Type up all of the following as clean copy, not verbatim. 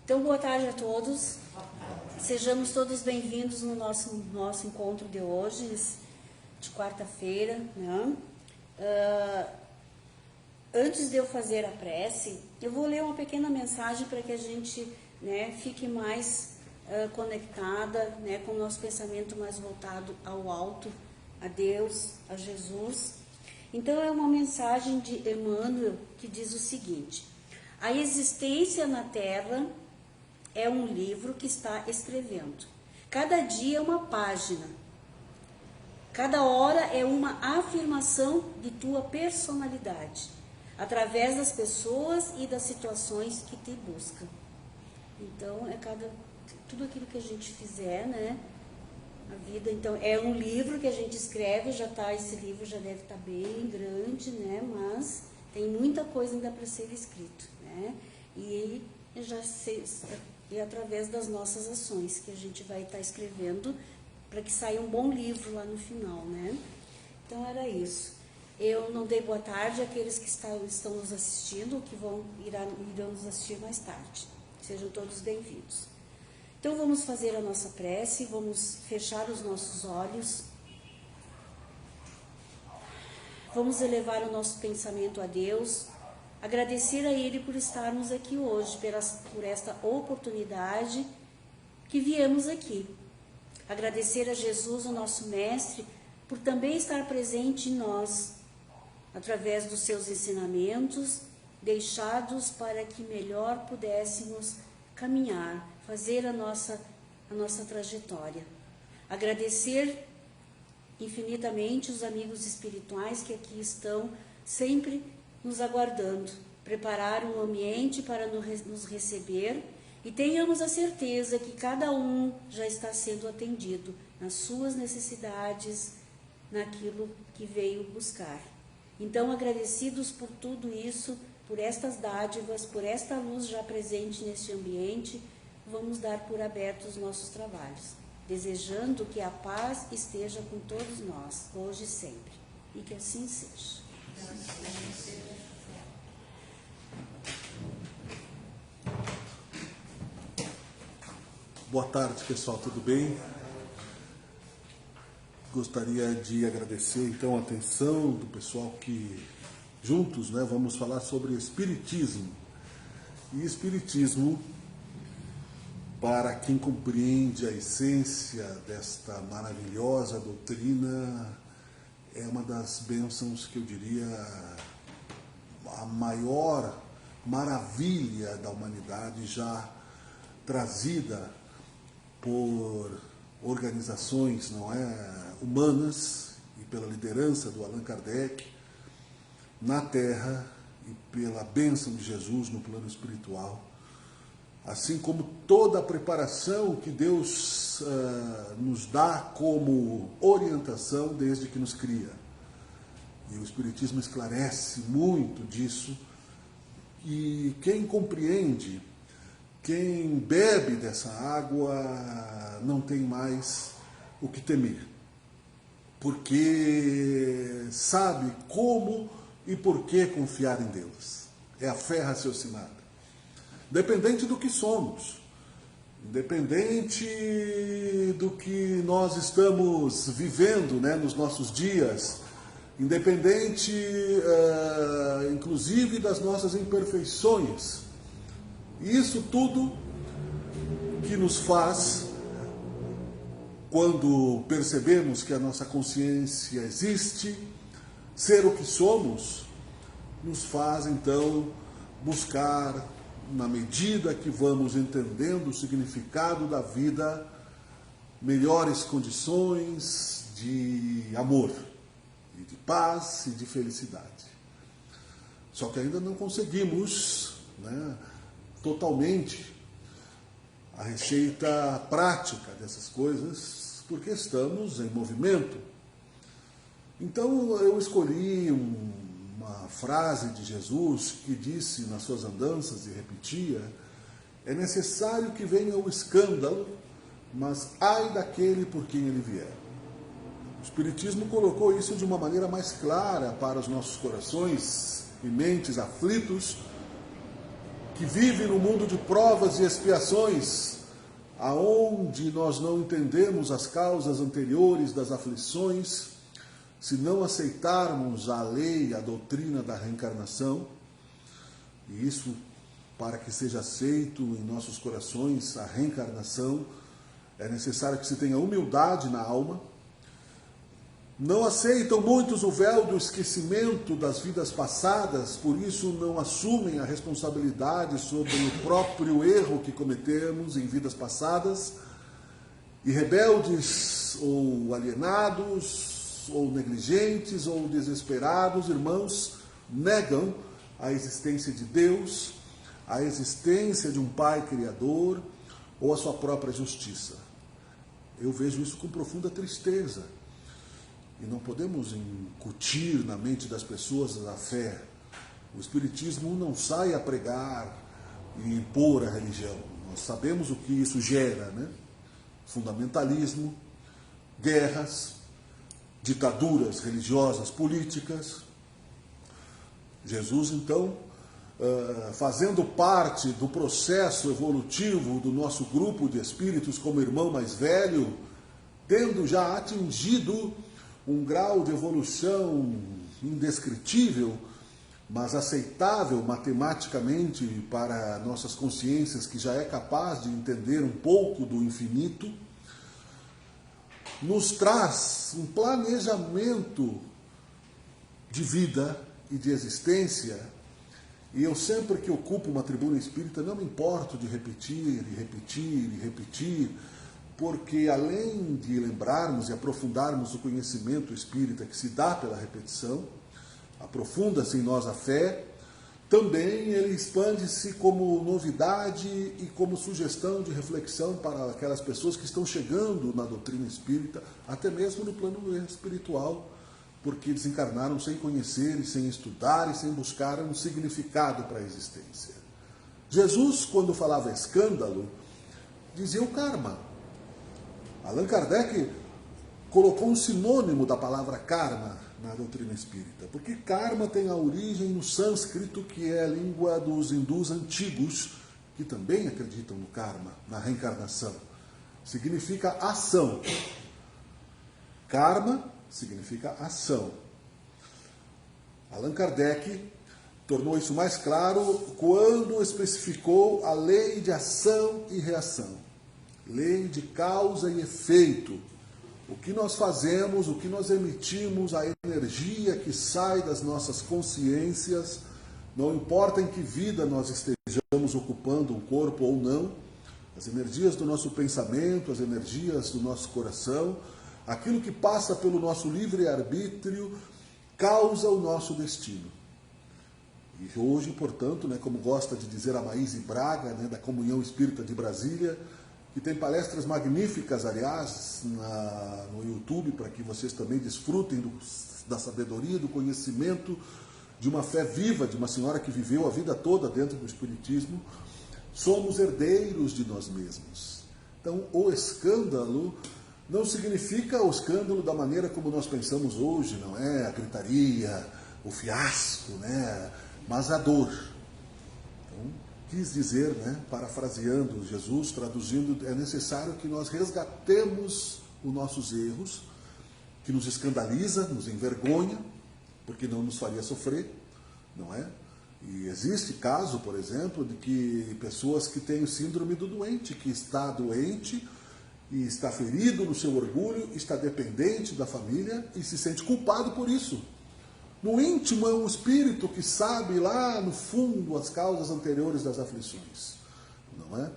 Então, boa tarde a todos. Sejamos todos bem-vindos no nosso encontro de hoje, de quarta-feira, né? Antes de eu fazer a prece, eu vou ler uma pequena mensagem para que a gente, né, fique mais conectada, né, com o nosso pensamento mais voltado ao alto, a Deus, a Jesus. Então, é uma mensagem de Emmanuel que diz o seguinte: a existência na Terra é um livro que está escrevendo. Cada dia é uma página. Cada hora é uma afirmação de tua personalidade, através das pessoas e das situações que te buscam. Então, tudo aquilo que a gente fizer, né? A vida, então, é um livro que a gente escreve, esse livro já deve estar bem grande, né? Mas tem muita coisa ainda para ser escrito, né? E através das nossas ações que a gente vai estar escrevendo para que saia um bom livro lá no final, né? Então era isso. Eu não dei boa tarde àqueles que estão nos assistindo, que irão nos assistir mais tarde. Sejam todos bem-vindos. Então vamos fazer a nossa prece, vamos fechar os nossos olhos, vamos elevar o nosso pensamento a Deus, agradecer a Ele por estarmos aqui hoje, por esta oportunidade que viemos aqui. Agradecer a Jesus, o nosso Mestre, por também estar presente em nós, através dos seus ensinamentos, deixados para que melhor pudéssemos caminhar, fazer a nossa trajetória. Agradecer infinitamente os amigos espirituais que aqui estão sempre nos aguardando, preparar um ambiente para nos receber e tenhamos a certeza que cada um já está sendo atendido nas suas necessidades, naquilo que veio buscar. Então, agradecidos por tudo isso, por estas dádivas, por esta luz já presente neste ambiente, vamos dar por abertos os nossos trabalhos, desejando que a paz esteja com todos nós, hoje e sempre, e que assim seja. Boa tarde, pessoal, tudo bem? Gostaria de agradecer, então, a atenção do pessoal que juntos, né, vamos falar sobre Espiritismo. E Espiritismo, para quem compreende a essência desta maravilhosa doutrina, é uma das bênçãos que eu diria a maior maravilha da humanidade já trazida por organizações, não é, humanas e pela liderança do Allan Kardec na Terra e pela bênção de Jesus no plano espiritual, assim como toda a preparação que Deus nos dá como orientação desde que nos cria. E o Espiritismo esclarece muito disso, e quem compreende, quem bebe dessa água não tem mais o que temer, porque sabe como e por que confiar em Deus. É a fé raciocinada. Independente do que somos, independente do que nós estamos vivendo, né, nos nossos dias, independente, inclusive, das nossas imperfeições, isso tudo que nos faz, quando percebemos que a nossa consciência existe, ser o que somos, nos faz, então, buscar, na medida que vamos entendendo o significado da vida, melhores condições de amor, e de paz e de felicidade. Só que ainda não conseguimos, né, totalmente a receita prática dessas coisas, porque estamos em movimento. Então eu escolhi uma frase de Jesus que disse nas suas andanças e repetia: é necessário que venha o escândalo, mas ai daquele por quem ele vier. O Espiritismo colocou isso de uma maneira mais clara para os nossos corações e mentes aflitos, que vive no mundo de provas e expiações, aonde nós não entendemos as causas anteriores das aflições, se não aceitarmos a lei, a doutrina da reencarnação, e isso, para que seja aceito em nossos corações a reencarnação, é necessário que se tenha humildade na alma. Não aceitam muitos o véu do esquecimento das vidas passadas, por isso não assumem a responsabilidade sobre o próprio erro que cometemos em vidas passadas, e rebeldes ou alienados, ou negligentes, ou desesperados, irmãos, negam a existência de Deus, a existência de um Pai Criador, ou a sua própria justiça. Eu vejo isso com profunda tristeza. E não podemos incutir na mente das pessoas a fé. O Espiritismo não sai a pregar e impor a religião. Nós sabemos o que isso gera, né? Fundamentalismo, guerras, ditaduras religiosas, políticas. Jesus, então, fazendo parte do processo evolutivo do nosso grupo de espíritos como irmão mais velho, tendo já atingido um grau de evolução indescritível, mas aceitável matematicamente para nossas consciências, que já é capaz de entender um pouco do infinito, nos traz um planejamento de vida e de existência. E eu sempre que ocupo uma tribuna espírita não me importo de repetir e repetir e repetir, porque além de lembrarmos e aprofundarmos o conhecimento espírita que se dá pela repetição, aprofunda-se em nós a fé, também ele expande-se como novidade e como sugestão de reflexão para aquelas pessoas que estão chegando na doutrina espírita, até mesmo no plano espiritual, porque desencarnaram sem conhecer e sem estudar e sem buscar um significado para a existência. Jesus, quando falava escândalo, dizia o karma. Allan Kardec colocou um sinônimo da palavra karma na doutrina espírita, porque karma tem a origem no sânscrito, que é a língua dos hindus antigos, que também acreditam no karma, na reencarnação. Significa ação. Karma significa ação. Allan Kardec tornou isso mais claro quando especificou a lei de ação e reação. Lei de causa e efeito. O que nós fazemos, o que nós emitimos, a energia que sai das nossas consciências, não importa em que vida nós estejamos ocupando um corpo ou não, as energias do nosso pensamento, as energias do nosso coração, aquilo que passa pelo nosso livre-arbítrio, causa o nosso destino. E hoje, portanto, como gosta de dizer a Maíse Braga, da Comunhão Espírita de Brasília, que tem palestras magníficas, aliás, no YouTube, para que vocês também desfrutem da sabedoria, do conhecimento de uma fé viva, de uma senhora que viveu a vida toda dentro do Espiritismo. Somos herdeiros de nós mesmos. Então, o escândalo não significa o escândalo da maneira como nós pensamos hoje, não é a gritaria, o fiasco, mas a dor. Então, quis dizer, parafraseando Jesus, traduzindo, é necessário que nós resgatemos os nossos erros, que nos escandaliza, nos envergonha, porque não nos faria sofrer, não é? E existe caso, por exemplo, de que pessoas que têm o síndrome do doente, que está doente e está ferido no seu orgulho, está dependente da família e se sente culpado por isso. No íntimo é um espírito que sabe lá no fundo as causas anteriores das aflições, não é?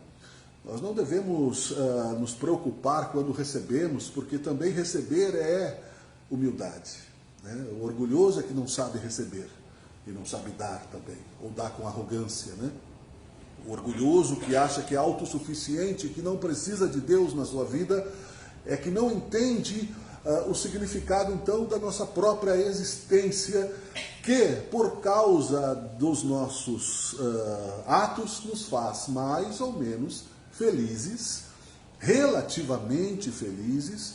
Nós não devemos nos preocupar quando recebemos, porque também receber é humildade, O orgulhoso é que não sabe receber e não sabe dar também, ou dá com arrogância, O orgulhoso que acha que é autossuficiente, que não precisa de Deus na sua vida, é que não entende o significado, então, da nossa própria existência, que, por causa dos nossos atos, nos faz mais ou menos felizes, relativamente felizes,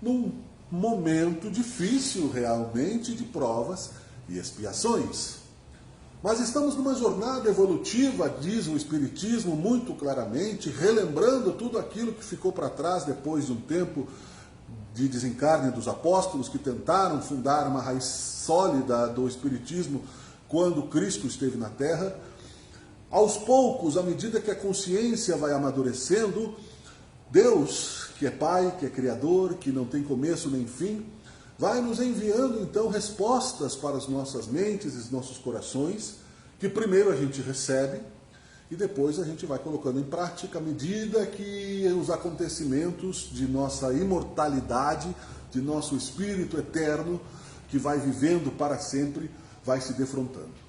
num momento difícil, realmente, de provas e expiações. Mas estamos numa jornada evolutiva, diz o Espiritismo muito claramente, relembrando tudo aquilo que ficou para trás depois de um tempo de desencarne dos apóstolos que tentaram fundar uma raiz sólida do Espiritismo quando Cristo esteve na Terra. Aos poucos, à medida que a consciência vai amadurecendo, Deus, que é Pai, que é Criador, que não tem começo nem fim, vai nos enviando então respostas para as nossas mentes e os nossos corações, que primeiro a gente recebe e depois a gente vai colocando em prática à medida que os acontecimentos de nossa imortalidade, de nosso espírito eterno, que vai vivendo para sempre, vai se defrontando.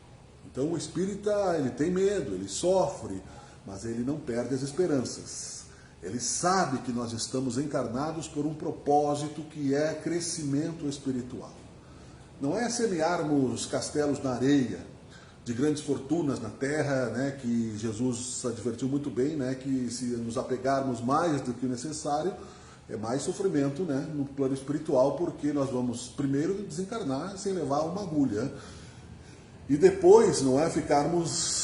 Então o espírita, ele tem medo, ele sofre, mas ele não perde as esperanças. Ele sabe que nós estamos encarnados por um propósito que é crescimento espiritual. Não é semearmos castelos na areia, de grandes fortunas na terra, né, que Jesus advertiu muito bem, né, que se nos apegarmos mais do que o necessário, é mais sofrimento, né, no plano espiritual, porque nós vamos primeiro desencarnar sem levar uma agulha. E depois, não é, ficarmos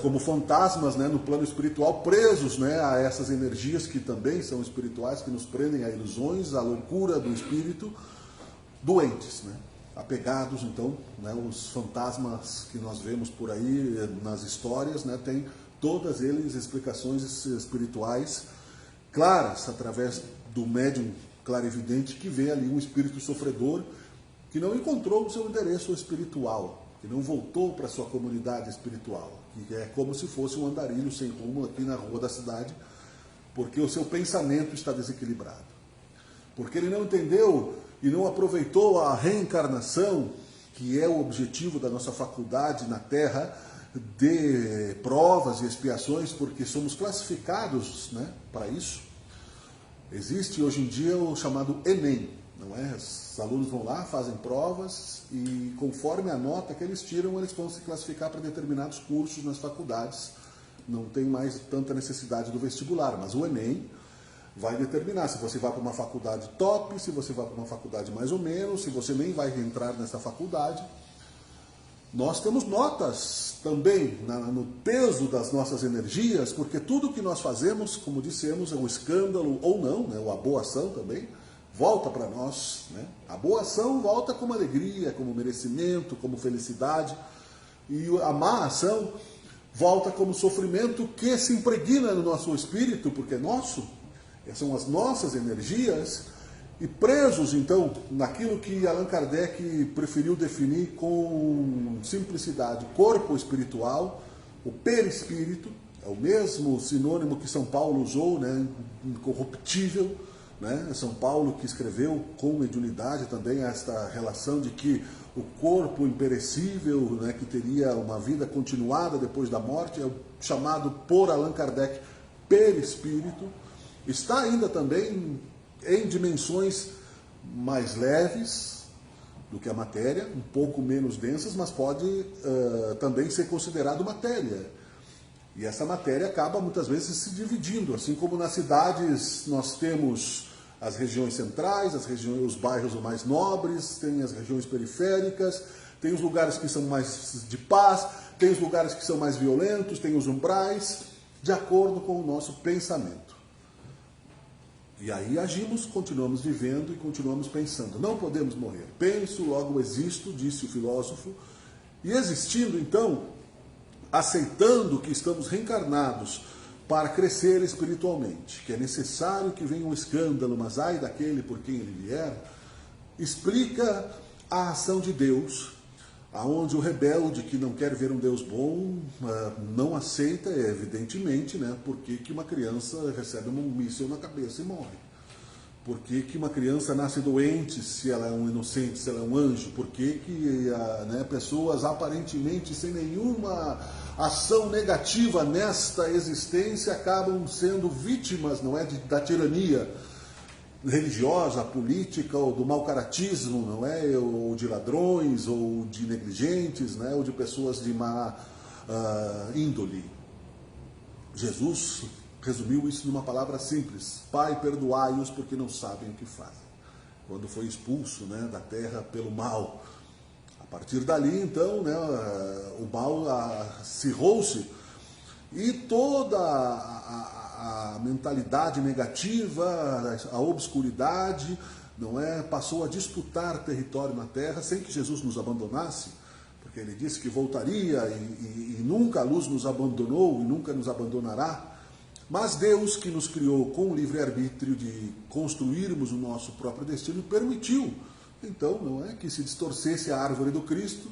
como fantasmas, né, no plano espiritual, presos, né, a essas energias que também são espirituais, que nos prendem a ilusões, a loucura do espírito, doentes, né, apegados. Então, né, os fantasmas que nós vemos por aí nas histórias, né, tem todas eles explicações espirituais claras, através do médium clarividente que vê ali um espírito sofredor que não encontrou o seu endereço espiritual, que não voltou para a sua comunidade espiritual, que é como se fosse um andarilho sem rumo aqui na rua da cidade, porque o seu pensamento está desequilibrado. Porque ele não entendeu e não aproveitou a reencarnação, que é o objetivo da nossa faculdade na Terra, de provas e expiações, porque somos classificados, né, para isso. Existe hoje em dia o chamado Enem, não é? Os alunos vão lá, fazem provas e conforme a nota que eles tiram, eles vão se classificar para determinados cursos nas faculdades. Não tem mais tanta necessidade do vestibular, mas o Enem vai determinar se você vai para uma faculdade top, se você vai para uma faculdade mais ou menos, se você nem vai entrar nessa faculdade. Nós temos notas também no peso das nossas energias, porque tudo que nós fazemos, como dissemos, é um escândalo ou não, né, ou a boa ação também, volta para nós, né? A boa ação volta como alegria, como merecimento, como felicidade, e a má ação volta como sofrimento que se impregna no nosso espírito, porque é nosso, são as nossas energias, e presos então naquilo que Allan Kardec preferiu definir com simplicidade, corpo espiritual, o perispírito, é o mesmo sinônimo que São Paulo usou, né, incorruptível, né? São Paulo que escreveu com mediunidade também esta relação de que o corpo imperecível, né, que teria uma vida continuada depois da morte, é o chamado por Allan Kardec perispírito. Está ainda também em dimensões mais leves do que a matéria, um pouco menos densas, mas pode também ser considerado matéria. E essa matéria acaba muitas vezes se dividindo, assim como nas cidades nós temos as regiões centrais, os bairros mais nobres, tem as regiões periféricas, tem os lugares que são mais de paz, tem os lugares que são mais violentos, tem os umbrais, de acordo com o nosso pensamento. E aí agimos, continuamos vivendo e continuamos pensando. Não podemos morrer. Penso, logo existo, disse o filósofo. E existindo, então, aceitando que estamos reencarnados para crescer espiritualmente, que é necessário que venha um escândalo, mas ai daquele por quem ele vier, explica a ação de Deus, aonde o rebelde que não quer ver um Deus bom, não aceita, evidentemente, né, por que uma criança recebe um míssil na cabeça e morre. Por que uma criança nasce doente se ela é um inocente, se ela é um anjo? Por que né, pessoas aparentemente sem nenhuma ação negativa nesta existência acabam sendo vítimas, não é, da tirania religiosa, política, ou do mau-caratismo, não é, ou de ladrões, ou de negligentes, né, ou de pessoas de má índole. Jesus resumiu isso numa palavra simples: Pai, perdoai-os porque não sabem o que fazem. Quando foi expulso, né, da terra pelo mal, a partir dali, então, né, o mal acirrou-se e toda a mentalidade negativa, a obscuridade, não é, passou a disputar território na terra sem que Jesus nos abandonasse, porque ele disse que voltaria e nunca a luz nos abandonou e nunca nos abandonará. Mas Deus, que nos criou com o livre-arbítrio de construirmos o nosso próprio destino, permitiu, então, não é, que se distorcesse a árvore do Cristo.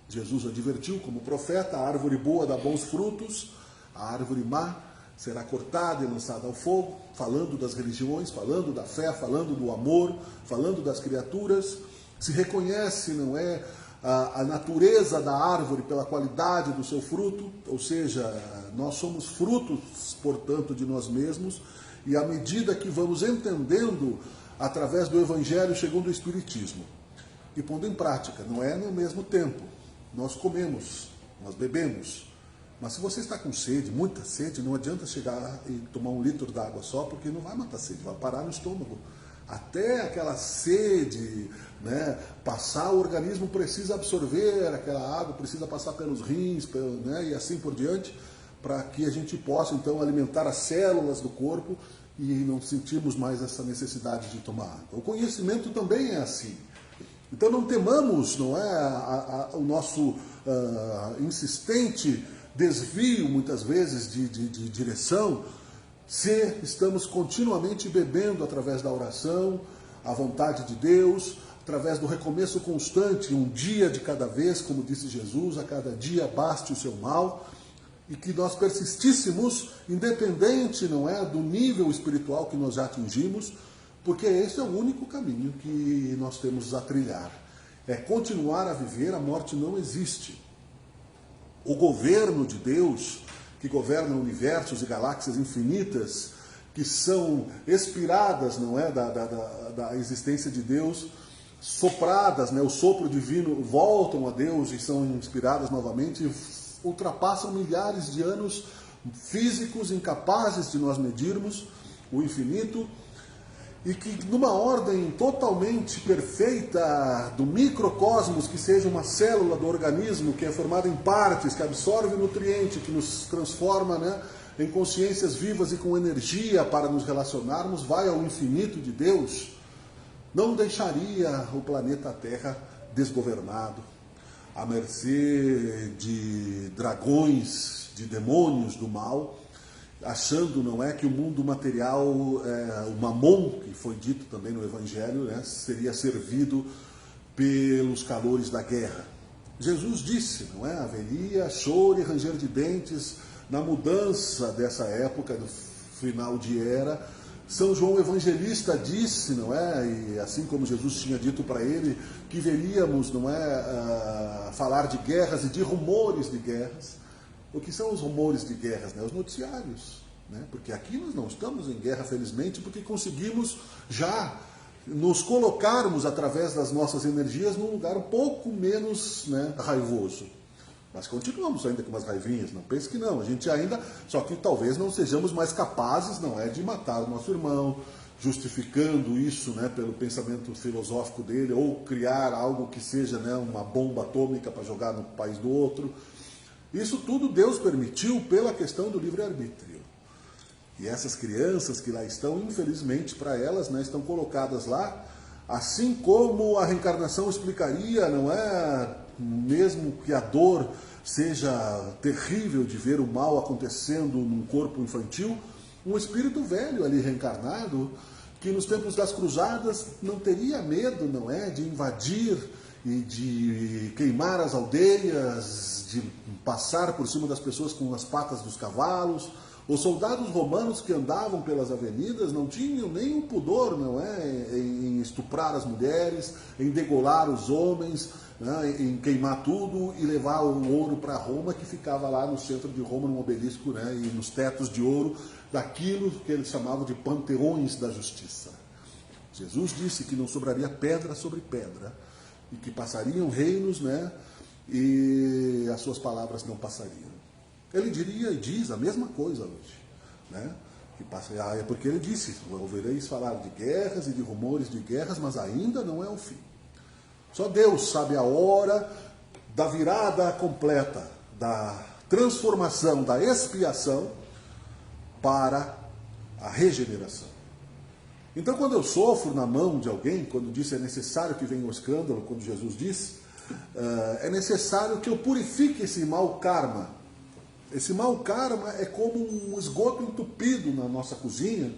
Jesus advertiu como profeta: a árvore boa dá bons frutos, a árvore má será cortada e lançada ao fogo, falando das religiões, falando da fé, falando do amor, falando das criaturas. Se reconhece, não é, a natureza da árvore pela qualidade do seu fruto, ou seja, nós somos frutos, portanto, de nós mesmos, e à medida que vamos entendendo através do Evangelho segundo o Espiritismo e pondo em prática, não é no mesmo tempo, nós comemos, nós bebemos, mas se você está com sede, muita sede, não adianta chegar e tomar 1 litro d'água só, porque não vai matar a sede, vai parar no estômago. Até aquela sede, né, passar, o organismo precisa absorver aquela água, precisa passar pelos rins, né, e assim por diante, para que a gente possa então alimentar as células do corpo e não sentirmos mais essa necessidade de tomar água. O conhecimento também é assim. Então não temamos, não é, o nosso insistente desvio, muitas vezes, de direção, se estamos continuamente bebendo através da oração, a vontade de Deus, através do recomeço constante, um dia de cada vez, como disse Jesus, a cada dia baste o seu mal, e que nós persistíssemos, independente, não é, do nível espiritual que nós já atingimos, porque esse é o único caminho que nós temos a trilhar. É continuar a viver, a morte não existe. O governo de Deus, que governa universos e galáxias infinitas, que são expiradas, não é, da existência de Deus, sopradas, né, o sopro divino, voltam a Deus e são inspiradas novamente, e ultrapassam milhares de anos físicos incapazes de nós medirmos o infinito, e que numa ordem totalmente perfeita do microcosmos, que seja uma célula do organismo que é formada em partes, que absorve nutriente, que nos transforma, né, em consciências vivas e com energia para nos relacionarmos, vai ao infinito de Deus, não deixaria o planeta Terra desgovernado, à mercê de dragões, de demônios do mal, achando, não é, que o mundo material, o mamon, que foi dito também no Evangelho, né, seria servido pelos calores da guerra. Jesus disse, não é, haveria choro e ranger de dentes na mudança dessa época, do final de era. São João Evangelista disse, não é, e assim como Jesus tinha dito para ele, que veríamos, não é, falar de guerras e de rumores de guerras. O que são os rumores de guerras? Né? Os noticiários. Né? Porque aqui nós não estamos em guerra, felizmente, porque conseguimos já nos colocarmos, através das nossas energias, num lugar um pouco menos, né, raivoso. Mas continuamos ainda com umas raivinhas, não pense que não. A gente ainda, só que talvez não sejamos mais capazes, não é, de matar o nosso irmão, justificando isso, né, pelo pensamento filosófico dele, ou criar algo que seja, né, uma bomba atômica para jogar no país do outro. Isso tudo Deus permitiu pela questão do livre-arbítrio. E essas crianças que lá estão, infelizmente para elas, né, estão colocadas lá, assim como a reencarnação explicaria, não é, mesmo que a dor seja terrível de ver o mal acontecendo num corpo infantil, um espírito velho ali reencarnado, que nos tempos das cruzadas não teria medo, não é, de invadir e de queimar as aldeias, de passar por cima das pessoas com as patas dos cavalos. Os soldados romanos que andavam pelas avenidas não tinham nenhum pudor, não é, em estuprar as mulheres, em degolar os homens, né, em queimar tudo e levar o ouro para Roma, que ficava lá no centro de Roma, num obelisco, né, e nos tetos de ouro, daquilo que eles chamavam de panteões da justiça. Jesus disse que não sobraria pedra sobre pedra, e que passariam reinos, né, e as suas palavras não passariam. Ele diria e diz a mesma coisa hoje, né? É porque ele disse, ouvireis falar de guerras e de rumores de guerras, mas ainda não é o fim. Só Deus sabe a hora da virada completa, da transformação, da expiação para a regeneração. Então, quando eu sofro na mão de alguém, quando disse é necessário que venha o escândalo, quando Jesus disse, é necessário que eu purifique esse mau karma. Esse mau karma é como um esgoto entupido na nossa cozinha,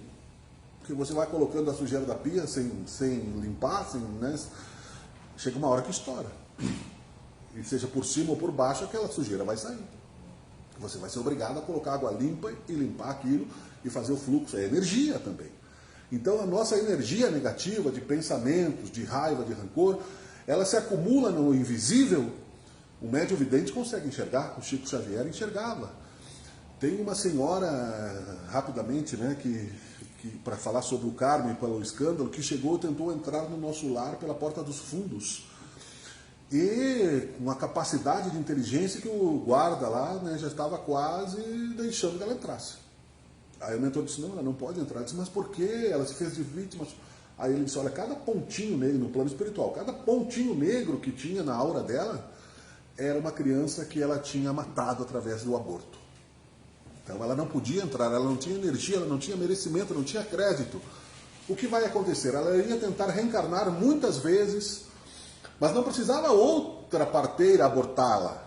que você vai colocando a sujeira da pia sem limpar, né? Chega uma hora que estoura. E seja por cima ou por baixo, aquela sujeira vai sair. Você vai ser obrigado a colocar água limpa e limpar aquilo e fazer o fluxo. É energia também. Então a nossa energia negativa de pensamentos, de raiva, de rancor, ela se acumula no invisível. O médium vidente consegue enxergar, o Chico Xavier enxergava. Tem uma senhora, rapidamente, né, que para falar sobre o karma e pelo escândalo, que chegou e tentou entrar no nosso lar pela porta dos fundos. E uma capacidade de inteligência que o guarda lá, né, já estava quase deixando que ela entrasse. Aí o mentor disse, não, ela não pode entrar. Eu disse, mas por quê? Ela se fez de vítima. Aí ele disse, olha, cada pontinho negro, no plano espiritual, cada pontinho negro que tinha na aura dela, era uma criança que ela tinha matado através do aborto. Então ela não podia entrar, ela não tinha energia, ela não tinha merecimento, não tinha crédito. O que vai acontecer? Ela ia tentar reencarnar muitas vezes, mas não precisava outra parteira abortá-la,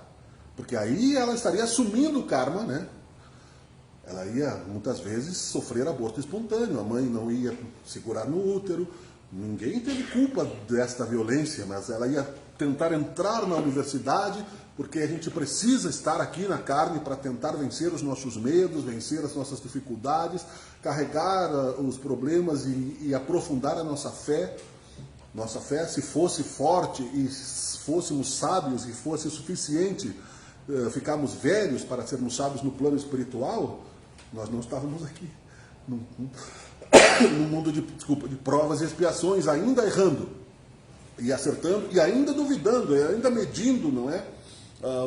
porque aí ela estaria assumindo o karma, né? Ela ia, muitas vezes, sofrer aborto espontâneo, a mãe não ia segurar no útero, ninguém teve culpa desta violência, mas ela ia tentar entrar na universidade, porque a gente precisa estar aqui na carne para tentar vencer os nossos medos, vencer as nossas dificuldades, carregar os problemas e aprofundar a nossa fé. Nossa fé, se fosse forte e fôssemos sábios e fosse suficiente ficarmos velhos para sermos sábios no plano espiritual, nós não estávamos aqui no mundo de provas e expiações, ainda errando e acertando, e ainda duvidando, e ainda medindo, não é?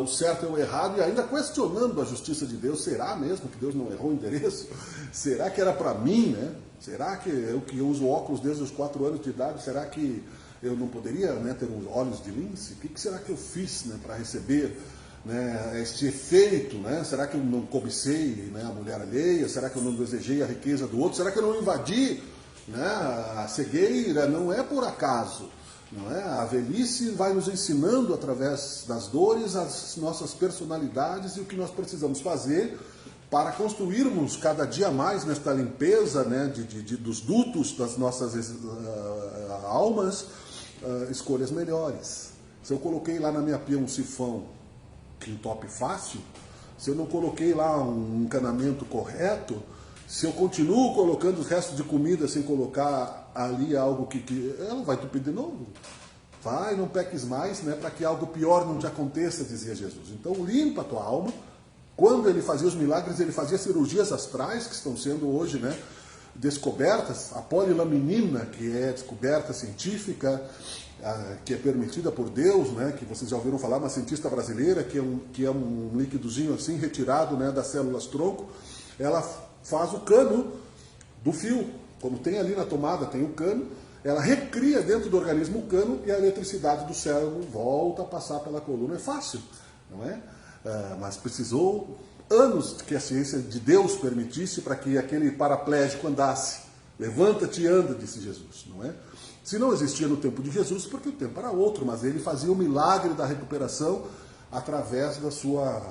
O certo e o errado, e ainda questionando a justiça de Deus. Será mesmo que Deus não errou o endereço? Será que era para mim, né? Será que eu uso óculos desde os 4 anos de idade, será que eu não poderia, né, ter uns olhos de lince? O que será que eu fiz, né, para receber, né, este efeito? Né? Será que eu não cobicei, né, a mulher alheia? Será que eu não desejei a riqueza do outro? Será que eu não invadi, né, a cegueira? Não é por acaso. Não é? A velhice vai nos ensinando através das dores as nossas personalidades e o que nós precisamos fazer para construirmos cada dia mais nesta limpeza, né, dos dutos das nossas almas, escolhas melhores. Se eu coloquei lá na minha pia um sifão que entope fácil, se eu não coloquei lá um encanamento correto, se eu continuo colocando os restos de comida sem colocar ali algo que ela vai entupir de novo. Vai, não peques mais, né, para que algo pior não te aconteça, dizia Jesus. Então limpa a tua alma. Quando ele fazia os milagres, ele fazia cirurgias astrais, que estão sendo hoje, né, descobertas. A polilaminina, que é descoberta científica, que é permitida por Deus, né, que vocês já ouviram falar, uma cientista brasileira, que é um líquidozinho assim, retirado, né, das células tronco. Ela faz o cano do fio. Como tem ali na tomada, tem o cano, ela recria dentro do organismo o cano e a eletricidade do cérebro volta a passar pela coluna. É fácil, não é? Mas precisou anos que a ciência de Deus permitisse para que aquele paraplégico andasse. Levanta-te e anda, disse Jesus, não é? Se não existia no tempo de Jesus, porque o tempo era outro, mas ele fazia o milagre da recuperação através da sua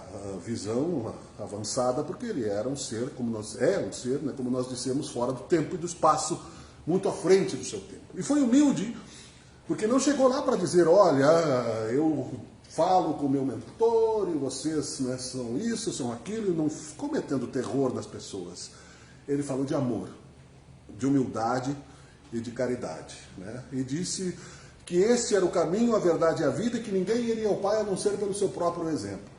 visão avançada, porque ele era um ser, como nós né, como nós dissemos, fora do tempo e do espaço, muito à frente do seu tempo. E foi humilde, porque não chegou lá para dizer, olha, eu falo com o meu mentor e vocês, né, são isso, são aquilo, e não ficou metendo terror nas pessoas. Ele falou de amor, de humildade e de caridade, né? E disse que esse era o caminho, a verdade e a vida, e que ninguém iria ao Pai a não ser pelo seu próprio exemplo.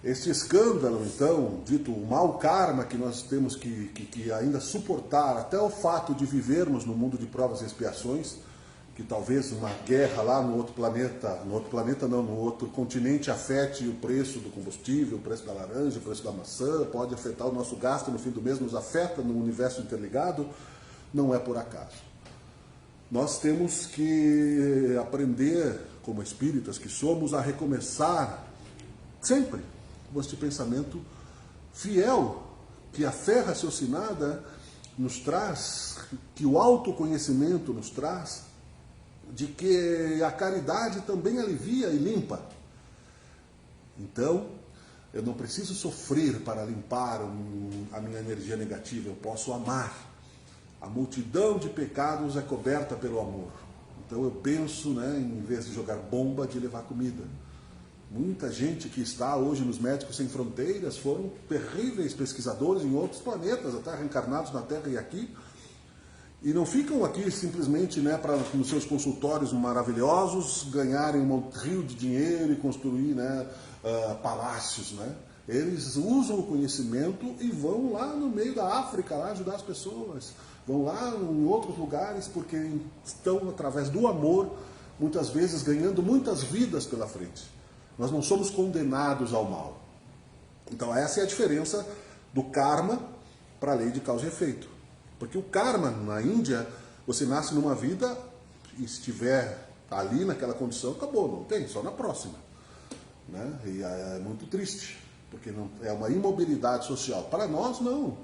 Este escândalo, então, dito o mau karma que nós temos que ainda suportar, até o fato de vivermos no mundo de provas e expiações, que talvez uma guerra lá no outro continente afete o preço do combustível, o preço da laranja, o preço da maçã, pode afetar o nosso gasto no fim do mês, nos afeta no universo interligado, não é por acaso. Nós temos que aprender como espíritas que somos, a recomeçar sempre com este pensamento fiel que a fé raciocinada nos traz, que o autoconhecimento nos traz, de que a caridade também alivia e limpa. Então, eu não preciso sofrer para limpar a minha energia negativa, eu posso amar. A multidão de pecados é coberta pelo amor. Então eu penso, em vez de jogar bomba, de levar comida. Muita gente que está hoje nos Médicos Sem Fronteiras foram terríveis pesquisadores em outros planetas, até reencarnados na Terra e aqui, e não ficam aqui simplesmente para nos seus consultórios maravilhosos ganharem um rio de dinheiro e construir palácios. Eles usam o conhecimento e vão lá no meio da África lá ajudar as pessoas, vão lá em outros lugares porque estão, através do amor, muitas vezes ganhando muitas vidas pela frente. Nós não somos condenados ao mal. Então essa é a diferença do karma para a lei de causa e efeito. Porque o karma, na Índia, você nasce numa vida e se estiver ali naquela condição, acabou, não tem, só na próxima. E é muito triste, porque não, é uma imobilidade social. Para nós, não.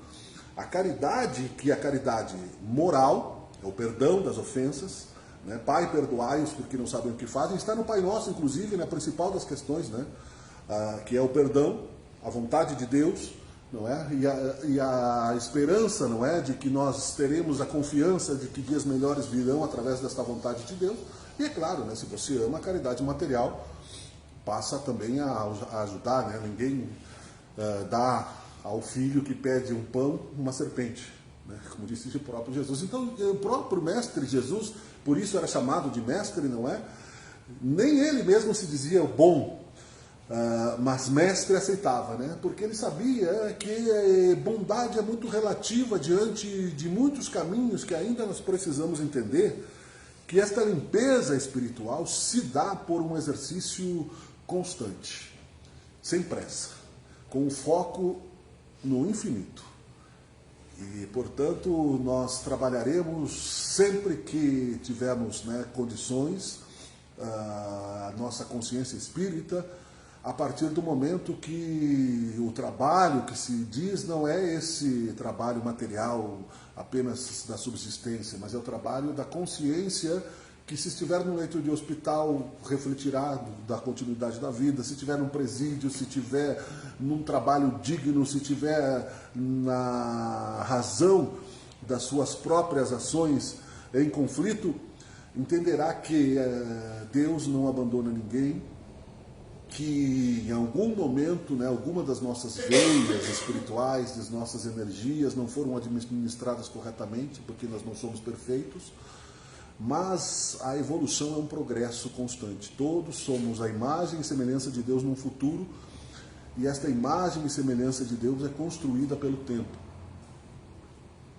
A caridade, que é a caridade moral, é o perdão das ofensas, Pai, perdoai-os porque não sabem o que fazem, está no Pai Nosso, inclusive, na principal das questões, que é o perdão, a vontade de Deus, não é? E a esperança, não é, de que nós teremos a confiança de que dias melhores virão através desta vontade de Deus. E é claro, se você ama a caridade material, passa também a ajudar, Ninguém dá ao filho que pede um pão uma serpente, como disse o próprio Jesus. Então, o próprio Mestre Jesus, por isso era chamado de Mestre, não é? Nem ele mesmo se dizia bom, mas Mestre aceitava, Porque ele sabia que bondade é muito relativa diante de muitos caminhos que ainda nós precisamos entender, que esta limpeza espiritual se dá por um exercício constante, sem pressa, com o foco no infinito. E, portanto, nós trabalharemos sempre que tivermos condições, a nossa consciência espírita, a partir do momento que o trabalho que se diz não é esse trabalho material apenas da subsistência, mas é o trabalho da consciência que, se estiver no leito de hospital, refletirá da continuidade da vida, se estiver num presídio, se estiver num trabalho digno, se estiver na razão das suas próprias ações em conflito, entenderá que Deus não abandona ninguém, que em algum momento, alguma das nossas veias espirituais, das nossas energias não foram administradas corretamente, porque nós não somos perfeitos, mas a evolução é um progresso constante. Todos somos a imagem e semelhança de Deus num futuro, e esta imagem e semelhança de Deus é construída pelo tempo.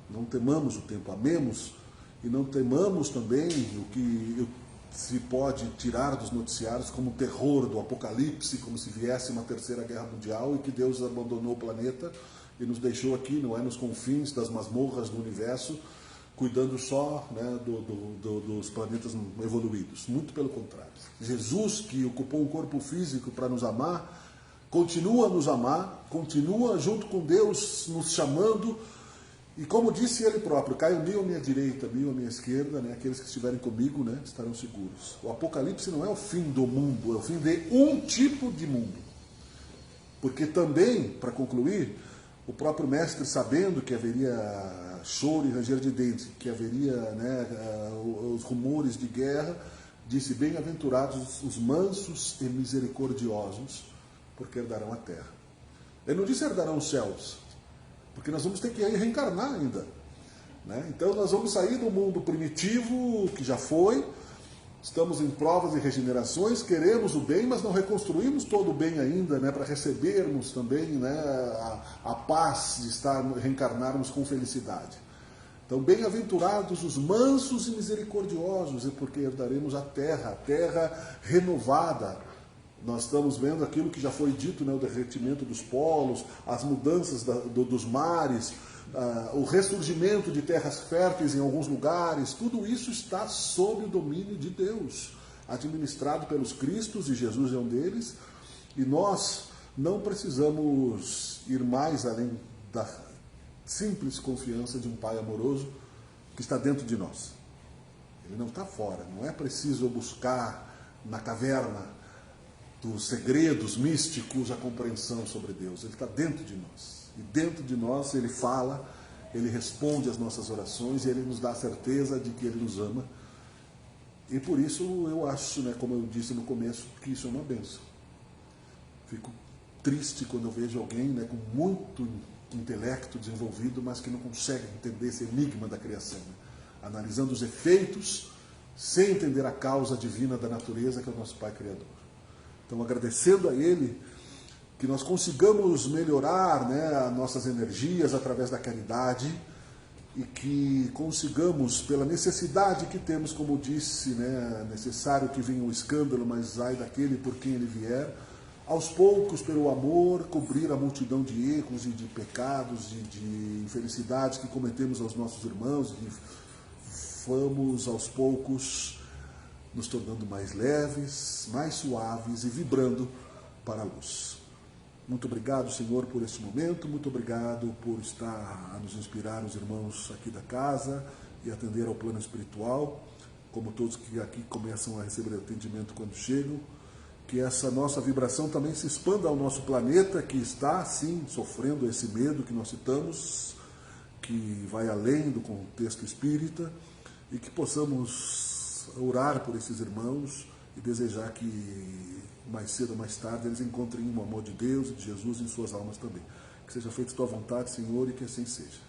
Não temamos o tempo, amemos, e não temamos também o que se pode tirar dos noticiários como terror do apocalipse, como se viesse uma terceira guerra mundial e que Deus abandonou o planeta e nos deixou aqui, nos confins das masmorras do universo, cuidando só dos planetas evoluídos. Muito pelo contrário. Jesus, que ocupou um corpo físico para nos amar, continua a nos amar, continua junto com Deus nos chamando, e como disse ele próprio, caiam 1000 à minha direita, 1000 à minha esquerda, aqueles que estiverem comigo estarão seguros. O Apocalipse não é o fim do mundo, é o fim de um tipo de mundo. Porque também, para concluir, o próprio Mestre, sabendo que haveria choro e ranger de dentes, que haveria os rumores de guerra, disse: bem-aventurados os mansos e misericordiosos, porque herdarão a terra. Ele não disse herdarão os céus, porque nós vamos ter que reencarnar ainda. Então nós vamos sair do mundo primitivo, que já foi, estamos em provas e regenerações, queremos o bem, mas não reconstruímos todo o bem ainda, para recebermos também a paz de reencarnarmos com felicidade. Então, bem-aventurados os mansos e misericordiosos, porque herdaremos a terra renovada. Nós estamos vendo aquilo que já foi dito, o derretimento dos polos, as mudanças dos mares, o ressurgimento de terras férteis em alguns lugares. Tudo isso está sob o domínio de Deus. administrado pelos Cristos, e Jesus é um deles, e nós não precisamos ir mais além da simples confiança de um Pai amoroso que está dentro de nós. Ele não está fora, não é preciso buscar na caverna dos segredos místicos a compreensão sobre Deus. Ele está dentro de nós. E dentro de nós Ele fala, Ele responde às nossas orações e Ele nos dá a certeza de que Ele nos ama. E por isso eu acho, como eu disse no começo, que isso é uma bênção. Fico triste quando eu vejo alguém com muito intelecto desenvolvido, mas que não consegue entender esse enigma da criação, analisando os efeitos sem entender a causa divina da natureza, que é o nosso Pai Criador. Então, agradecendo a Ele, que nós consigamos melhorar as nossas energias através da caridade e que consigamos, pela necessidade que temos, como disse, necessário que venha o escândalo, mas ai daquele por quem ele vier, aos poucos, pelo amor, cobrir a multidão de erros e de pecados e de infelicidades que cometemos aos nossos irmãos, e vamos aos poucos nos tornando mais leves, mais suaves e vibrando para a luz. Muito obrigado, Senhor, por este momento, muito obrigado por estar a nos inspirar os irmãos aqui da casa e atender ao plano espiritual, como todos que aqui começam a receber atendimento quando chegam. Que essa nossa vibração também se expanda ao nosso planeta, que está, sim, sofrendo esse medo que nós citamos, que vai além do contexto espírita, e que possamos orar por esses irmãos e desejar que mais cedo ou mais tarde eles encontrem o amor de Deus e de Jesus em suas almas também. Que seja feita a tua vontade, Senhor, e que assim seja.